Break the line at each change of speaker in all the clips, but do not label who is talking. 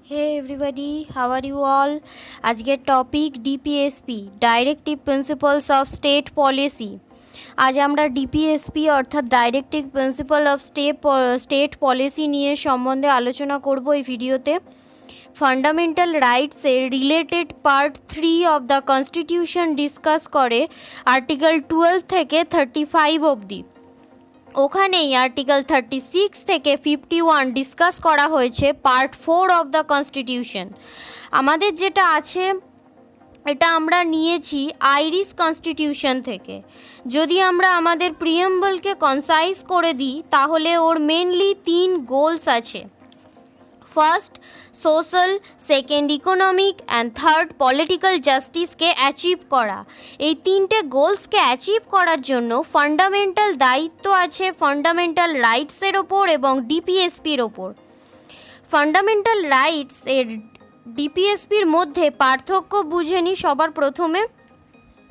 Hey everybody, how are you all? আজকের topic DPSP directive principles of state policy. আজ আমরা DPSP অর্থাৎ directive principle of state policy নিয়ে সম্বন্ধে আলোচনা করব এই ভিডিওতে। ফান্ডামেন্টাল রাইটসের related part 3 of the constitution discuss করে আর্টিকেল 12 থেকে 35 অবধি। ওখানেই আর্টিকেল 36 থেকে 51 ডিসকাস করা হয়েছে পার্ট 4 অফ দ্য কনস্টিটিউশন। আমাদের যেটা আছে এটা আমরা নিয়েছি আইরিশ কনস্টিটিউশন থেকে। যদি আমরা আমাদের প্রিএম্বলকে কনসাইজ করে দিই তাহলে ওর মেনলি 3 গোলস আছে। First social, second economic and third political জাস্টিসকে অ্যাচিভ করা। এই 3টে গোলসকে অ্যাচিভ করার জন্য ফান্ডামেন্টাল দায়িত্ব আছে ফান্ডামেন্টাল রাইটসের ওপর এবং ডিপিএসপির ওপর। ফান্ডামেন্টাল রাইটস এর ডিপিএসপির মধ্যে পার্থক্য বুঝে নিই সবার প্রথমে।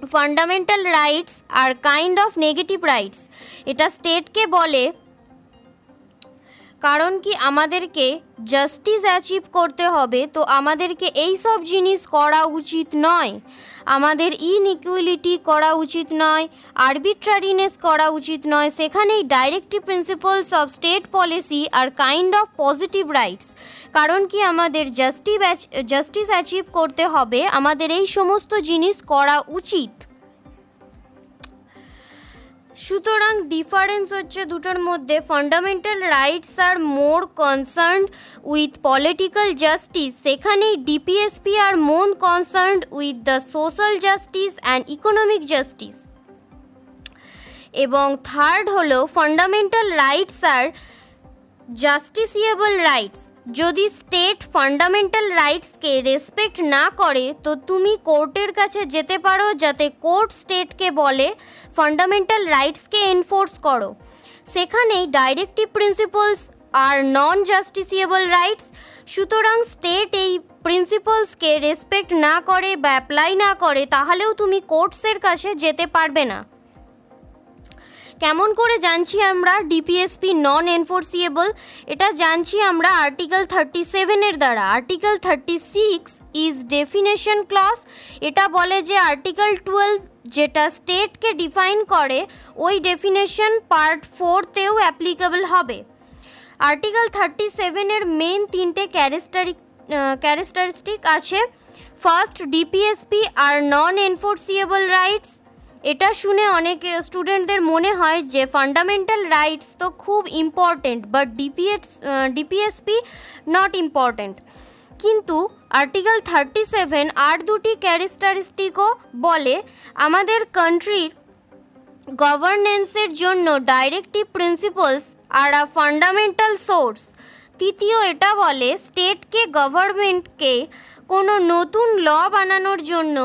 Fundamental rights R kind of negative rights. এটা স্টেটকে বলে কারণ কি আমাদেরকে জাস্টিস অ্যাচিভ করতে হবে, তো আমাদেরকে এই সব জিনিস করা উচিত নয়। আমাদের ইনইকুয়ালিটি করা উচিত নয়, আরবিট্রারিনেস করা উচিত নয়। সেখানেই directive principles of state policy R kind of positive rights. কারণ কি আমাদের জাস্টিস অ্যাচিভ করতে হবে, আমাদের এই সমস্ত জিনিস করা উচিত। সুতরাং ডিফারেন্স হচ্ছে দুটোর মধ্যে। Fundamental rights are more concerned with political justice, সেখানেই DPSP are more concerned with the social justice and economic justice. এবং থার্ড হলো fundamental rights are justiciable rights. যদি স্টেট ফান্ডামেন্টাল রাইটসকে রেসপেক্ট না করে তো তুমি কোর্টের কাছে যেতে পারো, যাতে কোর্ট স্টেটকে বলে ফান্ডামেন্টাল রাইটসকে এনফোর্স করো। সেখানেই ডাইরেক্টিভ প্রিন্সিপালস আর নন জাস্টিসিয়েবল রাইটস। সুতরাং স্টেট এই প্রিন্সিপালসকে রেসপেক্ট না করে বা অ্যাপ্লাই না করে তাহলেও তুমি কোর্টসের কাছে যেতে পারবে না। কেমন করে জানছি আমরা ডিপিএসপি নন এনফোর্সিয়েবল? এটা জানছি আমরা আর্টিকেল 37 এর দ্বারা। Article 36 is definition clause. এটা বলে যে আর্টিকেল 12 যেটা স্টেটকে ডিফাইন করে ওই ডেফিনেশন পার্ট 4তেও অ্যাপ্লিকেবল হবে। আর্টিকেল 37 এর মেন 3টে ক্যারেক্টারিস্টিক আছে। ফার্স্ট, ডিপিএসপি আর নন এনফোর্সিয়েবল রাইটস। এটা শুনে অনেক স্টুডেন্টদের মনে হয় যে ফান্ডামেন্টাল রাইটস তো খুব important, but DPSP not important. কিন্তু আর্টিকেল 37 আর দুটি ক্যারেক্টারিস্টিকও বলে আমাদের কান্ট্রির গভর্নেন্সের জন্য ডাইরেক্টিভ প্রিন্সিপালস আর আ ফান্ডামেন্টাল সোর্স। তৃতীয়, এটা বলে স্টেটকে গভর্নমেন্টকে কোনো নতুন ল বানানোর জন্য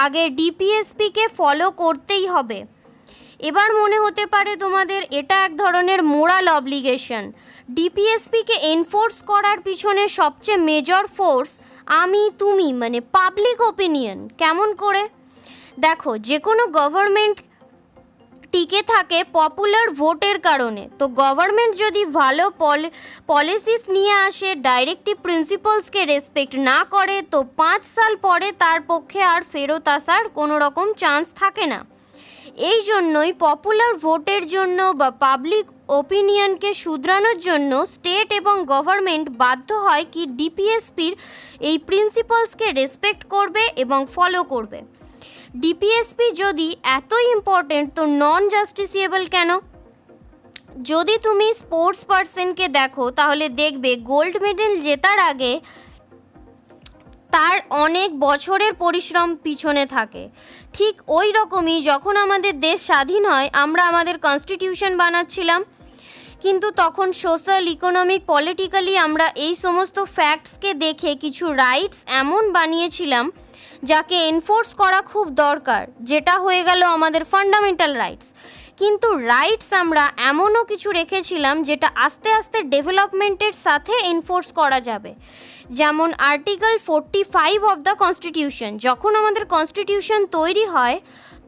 আগে ডিপিএসপিকে ফলো করতেই হবে। এবার মনে হতে পারে তোমাদের এটা এক ধরনের মোরাল অব্লিগেশন। ডিপিএসপিকে এনফোর্স করার পিছনে সবচেয়ে মেজর ফোর্স আমি তুমি মানে পাবলিক ওপিনিয়ন। কেমন করে? দেখো, যে কোনো গভর্নমেন্ট টিকে থাকে পপুলার ভোটের কারণে। তো গভর্নমেন্ট যদি ভালো পলিসিস নিয়ে আসে, ডাইরেক্টিভ প্রিন্সিপালসকে রেসপেক্ট না করে, তো 5 সাল পরে তার পক্ষে আর ফেরত আসার কোনো রকম চান্স থাকে না। এই জন্যই পপুলার ভোটের জন্য বা পাবলিক ওপিনিয়নকে শুধরানোর জন্য স্টেট এবং গভর্নমেন্ট বাধ্য হয় কি ডিপিএসপির এই প্রিন্সিপালসকে রেসপেক্ট করবে এবং ফলো করবে। ডিপিএসপি যদি এত ইম্পর্টেন্ট তো নন জাস্টিসিয়েবল কেন? যদি তুমি স্পোর্টস পার্সনকে দেখো তাহলে দেখবে গোল্ড মেডেল জেতার আগে তার অনেক বছরের পরিশ্রম পিছনে থাকে। ঠিক ওই রকমই যখন আমাদের দেশ স্বাধীন হয় আমরা আমাদের কনস্টিটিউশন বানাচ্ছিলাম, কিন্তু তখন সোশ্যাল, ইকোনমিক, পলিটিক্যালি আমরা এই সমস্ত ফ্যাক্টসকে দেখে কিছু রাইটস এমন বানিয়েছিলাম যাকে এনফোর্স করা খুব দরকার, যেটা হয়ে গেল আমাদের ফান্ডামেন্টাল রাইটস। কিন্তু রাইটস আমরা এমনও কিছু রেখেছিলাম যেটা আস্তে আস্তে ডেভেলপমেন্টের সাথে এনফোর্স করা যাবে। যেমন আর্টিকেল 45 অফ দ্য কনস্টিটিউশন। যখন আমাদের কনস্টিটিউশন তৈরি হয়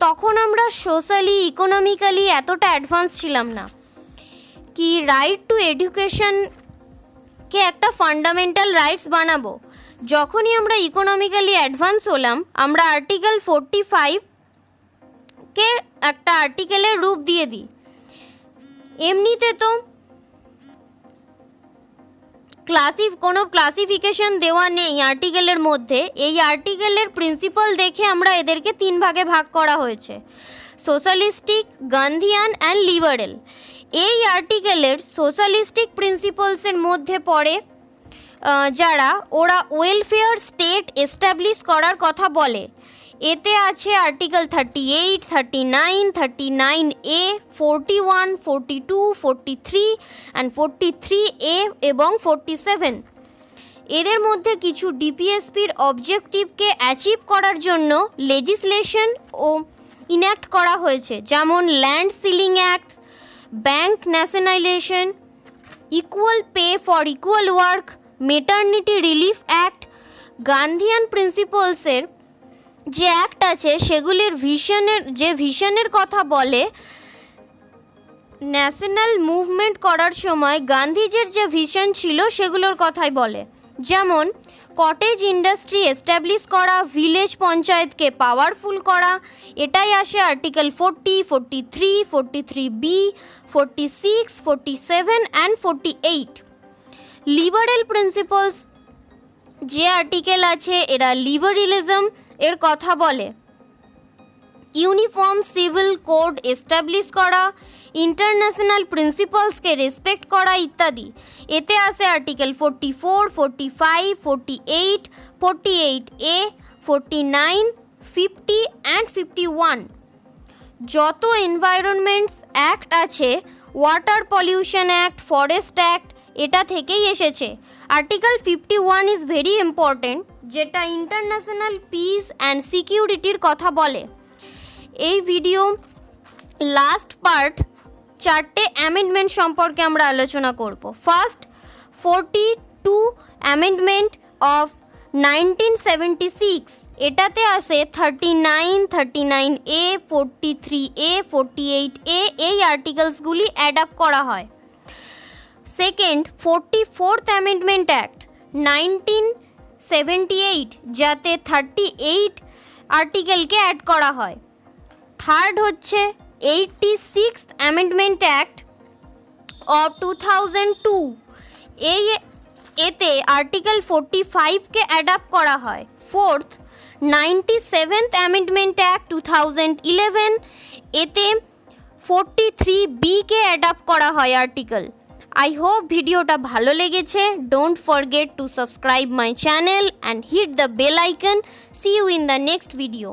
তখন আমরা সোশ্যালি, ইকোনমিক্যালি এতটা অ্যাডভান্স ছিলাম না। কি রাইট টু এডুকেশন একে একটা ফান্ডামেন্টাল রাইটস বানাবো। যখনই আমরা ইকোনমিক্যালি অ্যাডভান্স হলাম, আমরা আর্টিকেল 45 একটা আর্টিকেলের রূপ দিয়ে দিই। এমনিতে তো কোনো ক্লাসিফিকেশন দেওয়া নেই আর্টিকেলের মধ্যে। এই আর্টিকেলের প্রিন্সিপাল দেখে আমরা এদেরকে 3 ভাগে ভাগ করা হয়েছে, সোশ্যালিস্টিক, গান্ধিয়ান অ্যান্ড লিবারেল। এই আর্টিকেলের সোশ্যালিস্টিক প্রিন্সিপালসের মধ্যে পড়ে যারা ওরা ওয়েলফেয়ার স্টেট এস্টাবলিশ করার কথা বলে। এতে আছে আর্টিকেল 38, 39, 39A, 41, 42, 43 অ্যান্ড 43A এবং 47। এদের মধ্যে কিছু ডিপিএসপির অবজেক্টিভকে অ্যাচিভ করার জন্য লেজিসলেশন ও ইন্যাক্ট করা হয়েছে, যেমন land ceiling act, bank nationalisation, equal pay for equal work, maternity relief act. Gandhian প্রিন্সিপালসের যে অ্যাক্ট আছে সেগুলির ভিশনের কথা বলে। ন্যাশনাল মুভমেন্ট করার সময় গান্ধীজির যে ভিশন ছিল সেগুলোর কথাই বলে, যেমন কটেজ ইন্ডাস্ট্রি এস্টাবলিশ করা, ভিলেজ পঞ্চায়েতকে পাওয়ারফুল করা। এটাই আসে article 40, 43, 43B, 46, 47 and 48। Liberal principles যে আর্টিকেল আছে এরা লিবারেলিজম এর কথা বলে। ইউনিফর্ম সিভিল কোড এস্টাবলিশ করা, ইন্টারন্যাশনাল প্রিন্সিপালসকে রেসপেক্ট করা ইত্যাদি। এতে আসে আর্টিকেল 44, 45, 48, 48A, 49, 50 অ্যান্ড 51। যত এনভায়রনমেন্টস অ্যাক্ট আছে, water pollution act, forest act, এটা থেকেই এসেছে। আর্টিকেল 51 ইজ ভেরি ইম্পর্টেন্ট, যেটা ইন্টারন্যাশনাল পিস অ্যান্ড সিকিউরিটির কথা বলে। এই ভিডিও লাস্ট পার্ট 4টে অ্যামেন্ডমেন্ট সম্পর্কে আমরা আলোচনা করব। First, 42 amendment of 1976। এটাতে আসে 39, 39A, 43A, 48A, এই আর্টিকেলসগুলি অ্যাডাপ্ট করা হয়। সেকেন্ড, 44th অ্যামেন্ডমেন্ট অ্যাক্ট 1978, যাতে 38 আর্টিকেলকে অ্যাড করা হয়। থার্ড হচ্ছে 86th অ্যামেন্ডমেন্ট অ্যাক্ট অফ 2002, এতে আর্টিকেল 45কে অ্যাডাপ্ট করা হয়। ফোর্থ, 97th অ্যামেন্ডমেন্ট অ্যাক্ট 2011, এতে 43Bকে অ্যাডাপ্ট করা হয় আর্টিকেল। I hope ভিডিওটা ভালো লেগেছে। Don't forget to subscribe my channel and hit the bell icon. See you in the next video.